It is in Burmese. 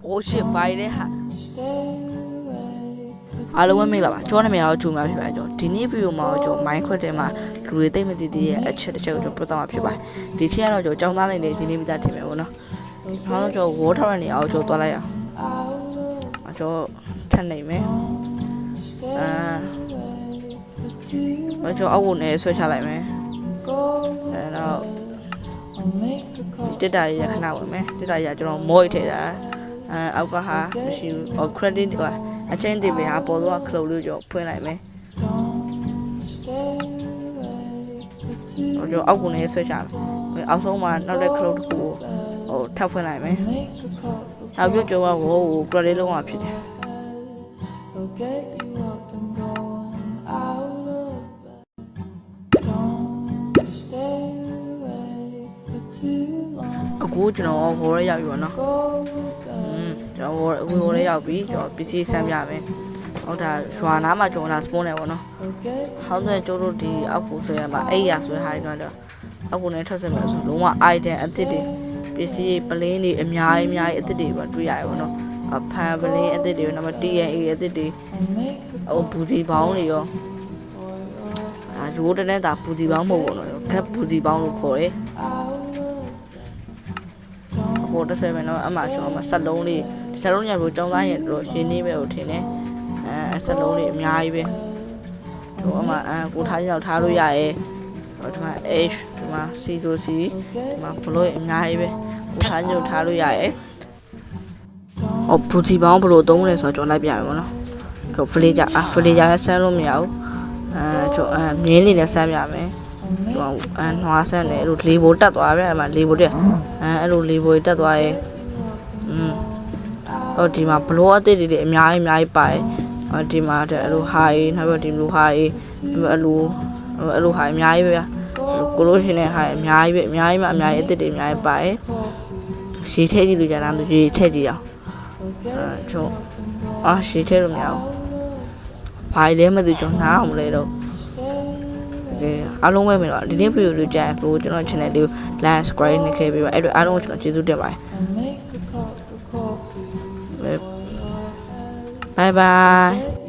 Oh shit ဘာလဲဟာအားလုံးပဲမင်္ဂလာပါကျွန်တော်နာမည်ကတော့ဂျုံများဖြစ်ပါတယ်ဒီနေ့ဗီဒီယိုမှာကျွန်တော် Minecraft ထဲမှာလူတွေသိမသိသေးရဲ့အချက်တစ်ချက်ကိုကျွန်တော်ပြသမှာဖြစ်ပါတယ်ဒီချက်ကတော့ကျွန်တော်ចောင်းသားလေးတွေဒီနေ့ပြသထင်မယ်ပေါ့နော်နောက်တော့ကျွန်တော် wall tower နေအောင်ကျွန်တော်တွားလိုက်အောင်ကျွန်တော်ထပ်နေမယ်ကျွန်တော်အောက်ကိုနေဆွဲချလိုက်မယ်နောက်တက်တာရခဏဝင်မယ်တက်တာရကျွန်တော်မော့ထည့်တာအောက်ကဟာမရှိဘူး credit အချင်းတွေပဲဟာပေါ်တော့ close လို့ကျွန်တော်ဖွင့်လိုက်မယ်ကျွန်တော်အောက်ကိုနေဆွဲချမယ်အောက်ဆုံးမှာနောက်တဲ့ close တစ်ခုဟိုထပ်ဖွင့်လိုက်မယ်နောက်ပြီးကျွန်တော်ဟို credit လုံးဝဖြစ်တယ်အခုကျွန်တော်ဟိုရရောက်ပြီပေါ့နော်ကျွန်တော်ဟိုလည်းရောက်ပြီကျွန်တော်ပစ္စည်းဆမ်းပြမယ်ဟုတ်တာရွာနားမှာကျွန်တော်လာ spawn နေပေါ့နော်ဟုတ်တယ်ကျိုးတို့ဒီအောက်ကိုဆွဲရမှာအဲ့ရဆွဲဟာတော့အောက်ကိုလည်းထွက်ဆက်မယ်ဆိုလုံးဝ item အသစ်တွေပစ္စည်းပလင်းတွေအများကြီးအသစ်တွေပဲတွေ့ရတယ်ပေါ့နော်ဖန်ပလင်းအသစ်တွေနောက် TNA အသစ်တွေဟိုဘူဒီပေါင်းတွေရောရိုးတဲ့တာဘူဒီပေါင်းမဟုတ်ဘူးနော်ဂက်ဘူဒီပေါင်းလို့ခေါ်တယ်ဟိုတစ်ဆယ်ပဲနော်အမှကျွန်တော်ဆက်လုံးလေးဆက်လုံးညလို့ចောင်းသားရင်တို့ရှင်းနေပဲကိုထင်တယ်ဆက်လုံးလေးအများကြီးပဲတို့အမှကိုထားချင်တော့ထားလို့ရရဲ့ဒီမှာ H ဒီမှာ C ဆို C ဒီမှာ block အများကြီးပဲကိုထားချင်တော့ထားလို့ရရဲ့ဟောဘူတီပေါင်းဘလို့သုံးလဲဆိုတော့ကျွန်တော်လိုက်ပြမယ်ပေါ့နော်တို့ flager နဲ့ဆန်းလို့မရဘူးကျွန်တော်မြင်းလေးနဲ့ဆန်းပြမယ်ကျွန်တော်နွားဆန်းတယ်အဲ့လိုလေးဘိုးတက်သွားပဲအဲ့မှာလေးဘိုးတက်အဲ့လိုလေးဘိုးတက်သွားရဲ့ဟိုဒီမှာဘလော့အသစ်တွေအများကြီးပါတယ်ဒီမှာအဲ့လို high နောက်ပြီးဒီလို high အဲ့လို high အများကြီးပဲဗျာကိုလို့ရှင်တဲ့ high အများကြီးအသစ်တွေအများကြီးပါတယ်ရှည်ထည့်ကြည့်လို့ကြာလားမသိဘူးထည့်ကြည့်အောင်ကျွန်ရှည်ထည့်လို့မရဘူးဘာလဲမသိကျွန်တော်နားအောင်မလဲတော့အားလုံးပဲမယ်တော့ဒီနေ့ဗီဒီယိုလေးကြာရင်ကျွန်တော် channel လေးကို like subscribe နဲ့ခဲ့ပေးပါအဲ့တော့အားလုံးကိုကျွန်တော်ကျေးဇူးတင်ပါတယ်bye bye